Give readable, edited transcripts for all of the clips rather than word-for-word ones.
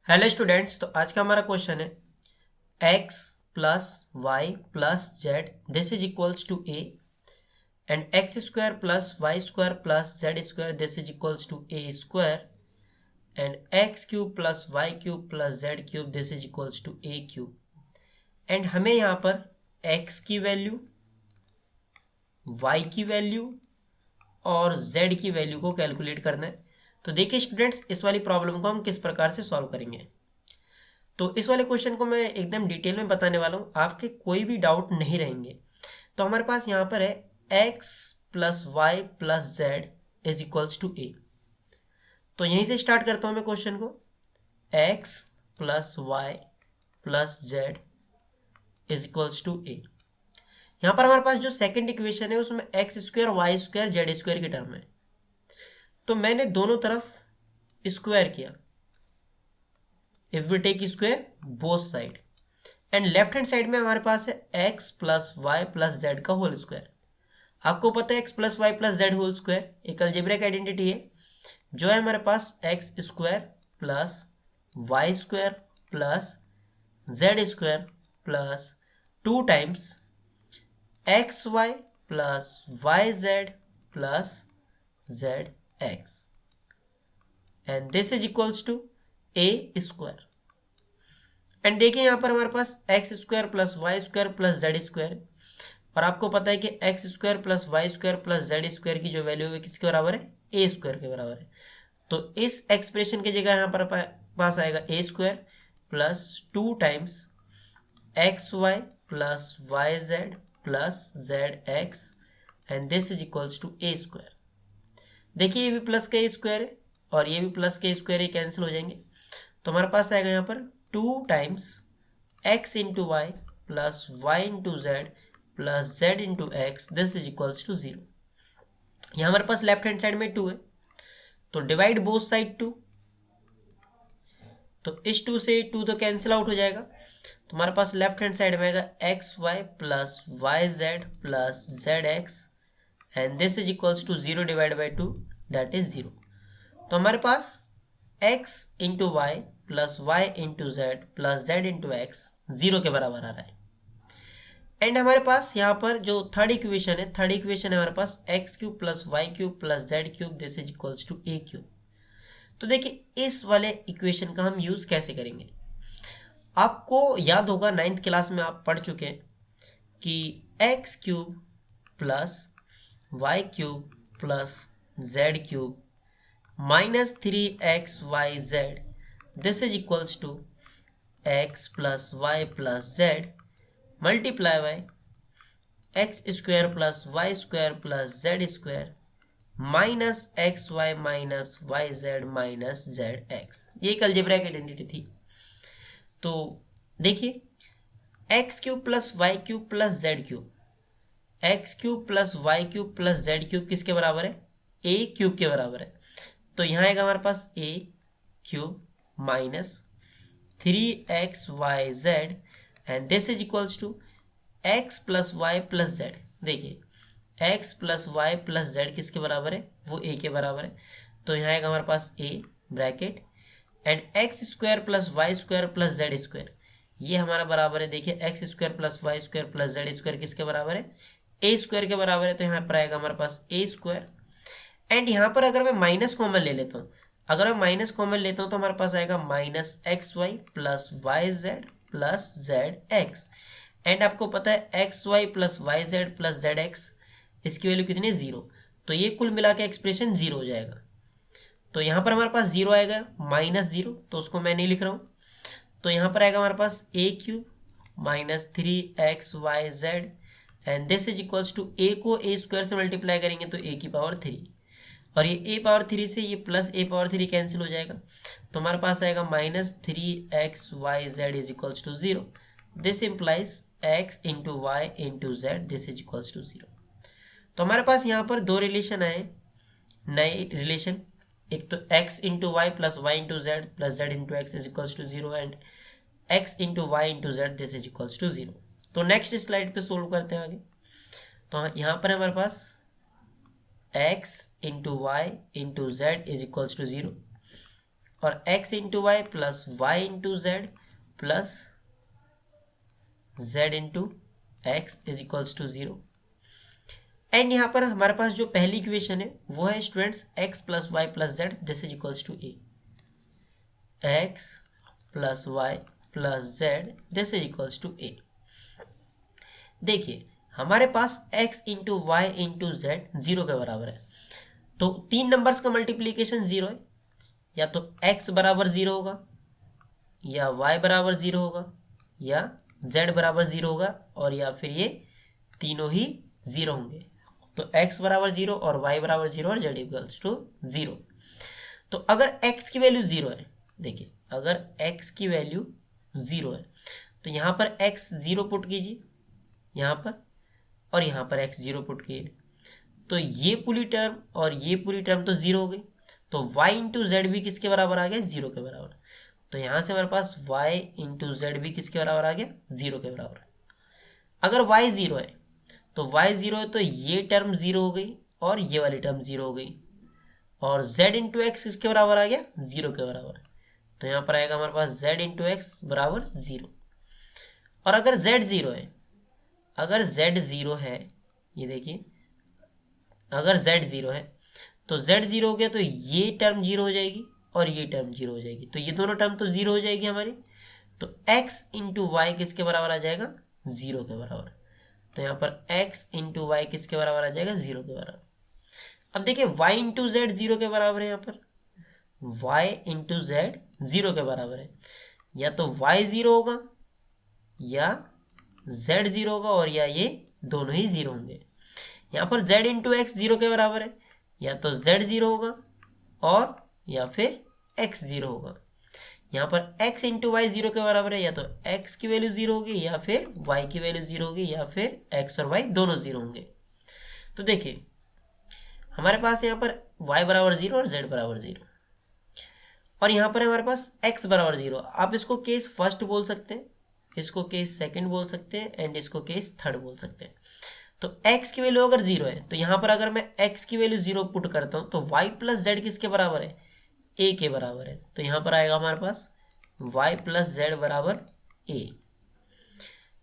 Hello students. तो आज का हमारा क्वेश्चन है x plus Y plus z this is equals to a and x square plus y square plus z square this is equals to a square and x cube plus y cube plus z cube this is equals to a cube. And हमें यहाँ पर x की value, y की value और z की value को calculate करना है। तो देखिए स्टूडेंट्स, इस वाली प्रॉब्लम को हम किस प्रकार से सॉल्व करेंगे। तो इस वाले क्वेश्चन को मैं एकदम डिटेल में बताने वाला हूँ, आपके कोई भी डाउट नहीं रहेंगे। तो हमारे पास यहाँ पर है x plus Y plus Z is equals to A. तो यहीं से स्टार्ट करता हूँ मैं क्वेश्चन को। x plus Y plus Z is equals to A. यहाँ पर हमारे पास जो सेकंड इक्वेशन है उसमें X square Y square Z square की टर्म है। तो मैंने दोनों तरफ स्क्वायर किया, if we take square both side, and left hand side में हमारे पास है X plus Y plus Z का होल स्क्वायर। आपको पता है X plus Y plus Z whole square एक अलजेब्रिक आइडेंटिटी है, जो है हमारे पास x square plus y square plus z square plus 2 times x y plus y z plus z x, and this is equals to a square. And देखिए यहाँ पर हमारे पास x square plus y square plus z square, और आपको पता है कि x square plus y square plus z square की जो वैल्यू है किसके बराबर है, ए स्क्वायर के बराबर है। तो इस एक्सप्रेशन की जगह यहाँ पर पास आएगा a square plus 2 times x y plus y z plus z x, and this is equals to a square. देखिए ये भी प्लस का ए स्क्वायर है और ये भी प्लस के स्क्वायर, ये कैंसिल हो जाएंगे। तो हमारे पास आएगा यहाँ पर 2 times x into y plus y into z plus z into x this is equals to 0। यहाँ हमारे पास लेफ्ट हैंड साइड में 2 है, तो डिवाइड बोथ साइड 2। तो इस 2 से 2 तो कैंसिल आउट हो जाएगा। तो हमारे पास लेफ्ट हैंड साइड में आएगा x y plus y z plus z x, and this is equals to 0 divide by 2 that is 0। तो हमारे पास x into y plus y into z plus z into x 0 के बराबर आ रहा है। And हमारे पास यहाँ पर जो थर्ड इक्वेशन है हमारे पास x cube plus y cube plus z cube this is equals to a cube. तो देखिए इस वाले इक्वेशन का हम यूज कैसे करेंगे। आपको याद होगा 9th क्लास में आप पढ़ चुके हैं कि x cube plus y cube plus z cube minus 3xyz this is equals to x plus Y plus z multiply by x square plus y square plus z square minus x y minus y z minus z x. ये एक algebraic identity थी। तो देखिए x cube plus y cube plus z cube, x cube plus y cube plus z cube किसके बराबर है, ए cube के बराबर है। तो यहाँ आएगा हमारे पास a cube minus 3xyz and this is equals to x plus Y plus z. देखिए x plus Y plus z किसके बराबर है, वो ए के बराबर है। तो यहाँ आएगा हमारे पास a bracket and x square plus y square plus z square, ये हमारा बराबर है। देखिए x square plus y square plus z square किसके बराबर है, ए स्क्वायर के बराबर है। तो यहाँ पर आएगा हमारे पास ए स्क्वायर, एंड यहाँ पर अगर मैं माइनस कॉमन ले लेता हूँ, अगर मैं माइनस कॉमन लेता हूँ तो हमारे पास आएगा minus x y plus y z plus z x, and आपको पता है x y plus y z plus z x इसकी वैल्यू कितनी है, 0। तो ये कुल मिला के एक्सप्रेशन 0 हो जाएगा। तो यहाँ पर हमारे पास 0 आएगा माइनस 0, तो उसको मैं नहीं लिख रहा हूँ। तो यहाँ पर आएगा हमारे पास a cube minus 3xyz and this is equals to a को ए स्क्वायर से मल्टीप्लाई करेंगे तो ए की पावर 3, और ये ए पावर 3 से ये प्लस ए पावर 3 कैंसिल हो जाएगा। तो हमारे पास आएगा minus 3xyz is equals to 0। This implies x into y into z this is equals to 0। तो हमारे पास यहाँ पर दो रिलेशन आए, नए रिलेशन। एक तो x into y plus y into z plus z into x is equals to 0 and x into y into z this is equals to 0। तो नेक्स्ट स्लाइड पे सोल्व करते हैं आगे। तो यहाँ पर हमारे पास x into y into z is equals to 0 और x into y plus y into z plus z into x is equals to 0। And यहाँ पर हमारे पास जो पहली इक्वेशन है वो है students x plus Y plus z this is equals to a. x plus Y plus z this is equals to a. देखिए हमारे पास x into y into z 0 के बराबर है, तो तीन नंबर्स का मल्टीप्लीकेशन 0 है। या तो x बराबर 0 होगा, या y बराबर 0 होगा, या z बराबर 0 होगा, और या फिर ये तीनों ही 0 होंगे। तो x बराबर 0 और y बराबर 0 और z इक्वल्स टू 0। तो अगर x की वैल्यू 0 है, देखिए अगर x की वैल्यू 0 है तो यहाँ पर x 0 पुट कीजिए यहाँ पर, और यहाँ पर x 0 पुट कीजिए, तो ये पूरी टर्म और ये पूरी टर्म तो 0 हो गई। तो y इंटू जेड भी किसके बराबर आ गया? 0 के बराबर। तो यहाँ से हमारे पास y इंटू जेड भी किसके बराबर आ गया? 0 के बराबर। अगर y 0 है तो y 0 है तो ये टर्म 0 हो गई और ये वाली टर्म 0 हो गई, और z इंटू एक्स किसके बराबर आ गया? 0 के बराबर। तो यहाँ पर आएगा हमारे पास z इंटू एक्स बराबर 0। और अगर z 0 है, अगर z 0 है, ये देखिए अगर z 0 है तो z 0 हो गया तो ये टर्म 0 हो जाएगी और ये टर्म 0 हो जाएगी, तो ये दोनों टर्म तो 0 हो जाएगी हमारी। तो x इंटू वाई किसके बराबर आ जाएगा? 0 के बराबर। तो यहाँ पर x इंटू वाई किसके बराबर आ जाएगा? 0 के बराबर। अब देखिए y इंटू जेड 0 के बराबर है, यहाँ पर y इंटू जेड 0 के बराबर है। या तो y 0 होगा, या z 0 होगा, और या ये दोनों ही 0 होंगे। यहाँ पर z इंटू एक्स 0 के बराबर है, या तो z 0 होगा और या फिर x 0 होगा। यहाँ पर x इंटू वाई 0 के बराबर है, या तो x की वैल्यू 0 होगी, या फिर y की वैल्यू 0 होगी, या फिर x और y दोनों 0 होंगे। तो देखिए हमारे पास यहाँ पर y बराबर 0 और z बराबर 0, और यहाँ पर हमारे पास x बराबर 0। आप इसको केस फर्स्ट बोल सकते हैं, इसको केस सेकंड बोल सकते हैं, एंड इसको केस थर्ड बोल सकते हैं। तो x की वैल्यू अगर 0 है तो यहाँ पर अगर मैं x की वैल्यू 0 पुट करता हूँ तो y प्लस जेड किसके बराबर है? a के बराबर है। तो यहाँ पर आएगा हमारे पास y प्लस जेड बराबर a।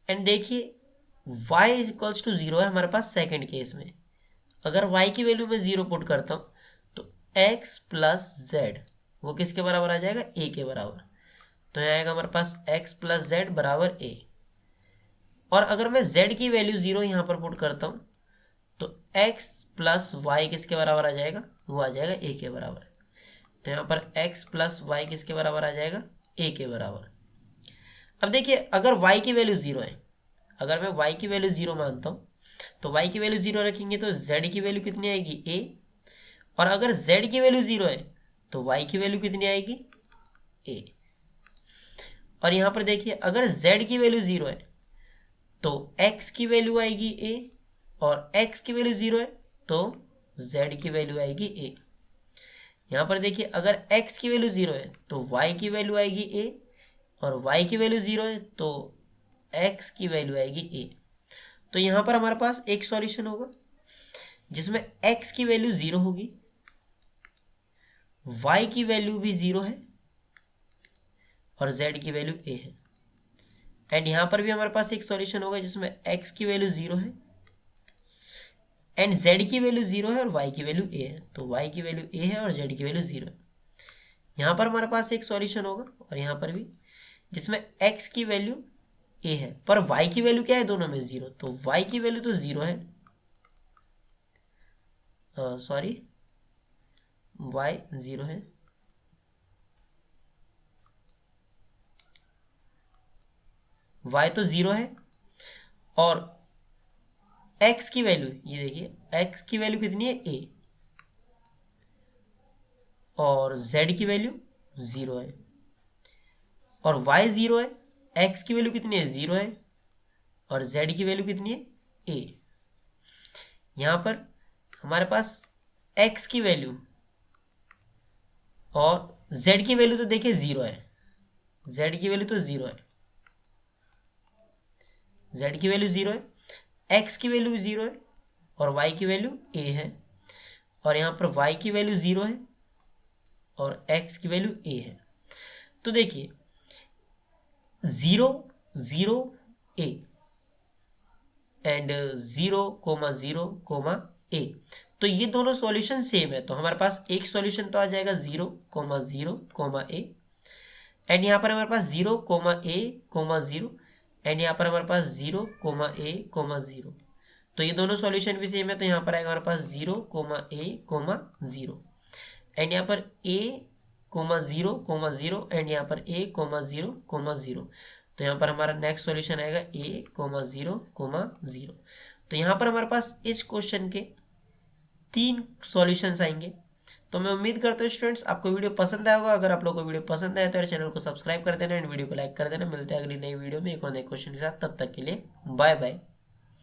एंड देखिए y इज इक्वल्स टू 0 है हमारे पास सेकंड केस में। अगर y की वैल्यू में 0 पुट करता हूँ तो x प्लस जेड वो किसके बराबर आ जाएगा? a के बराबर। तो यहाँ आएगा हमारे पास x प्लस जेड बराबर a। और अगर मैं z की वैल्यू 0 यहाँ पर पुट करता हूँ तो x प्लस वाई किसके बराबर आ जाएगा? वो आ जाएगा a के बराबर। तो यहाँ पर x प्लस वाई किसके बराबर आ जाएगा? a के बराबर। अब देखिए अगर y की वैल्यू 0 है, अगर मैं y की वैल्यू 0 मानता हूँ तो y की वैल्यू 0 रखेंगे तो z की वैल्यू कितनी आएगी? a। और अगर z की वैल्यू 0 है तो y की वैल्यू कितनी आएगी? a। और यहाँ पर देखिए अगर z की वैल्यू 0 है तो x की वैल्यू आएगी a, और x की वैल्यू 0 है तो z की वैल्यू आएगी a। यहाँ पर देखिए अगर x की वैल्यू 0 है तो y की वैल्यू आएगी a, और y की वैल्यू 0 है तो x की वैल्यू आएगी a। तो यहाँ पर हमारे पास एक सॉल्यूशन होगा जिसमें x की वैल्यू 0 होगी, y की वैल्यू भी 0 है, और z की वैल्यू a है। एंड यहाँ पर भी हमारे पास एक सॉल्यूशन होगा जिसमें x की वैल्यू 0 है, एंड z की वैल्यू 0 है, और y की वैल्यू a है। तो y की वैल्यू a है और z की वैल्यू 0 है। यहाँ पर हमारे पास एक सॉल्यूशन होगा, और यहाँ पर भी, जिसमें x की वैल्यू a है पर y की वैल्यू क्या है? दोनों में 0। तो y की वैल्यू तो 0 है, सॉरी y 0 है, y तो 0 है, और x की वैल्यू ये देखिए x की वैल्यू कितनी है? a। और z की वैल्यू 0 है, और y 0 है, x की वैल्यू कितनी है? 0 है, और z की वैल्यू कितनी है? a। यहाँ पर हमारे पास x की वैल्यू और z की वैल्यू तो देखिए 0 है, z की वैल्यू तो 0 है, z की वैल्यू 0 है, x की वैल्यू 0 है, और y की वैल्यू a है। और यहाँ पर y की वैल्यू 0 है, और x की वैल्यू a है। तो देखिए 0 0 a एंड 0,0, a, तो ये दोनों सॉल्यूशन सेम है, तो हमारे पास एक सॉल्यूशन तो आ जाएगा 0,0, a, एंड यहाँ पर हमारे पास 0,a,0, एंड यहाँ पर हमारे पास 0,a,0, तो ये दोनों सॉल्यूशन भी सेम है, तो यहाँ पर आएगा हमारे पास 0,a,0, एंड यहाँ पर a,0,0 एंड यहाँ पर a,0,0, तो यहाँ पर हमारा नेक्स्ट सॉल्यूशन आएगा a,0,0, तो यहाँ पर हमारे पास इस क्वेश्चन के 3 सॉल्यूशंस आएंगे। तो मैं उम्मीद करता हूँ स्टूडेंट्स आपको वीडियो पसंद आया होगा। अगर आप लोगों को वीडियो पसंद आया तो यार चैनल को सब्सक्राइब कर देना एंड वीडियो को लाइक कर देना। मिलते हैं अगली नई वीडियो में एक और नए क्वेश्चन के साथ, तब तक के लिए बाय बाय।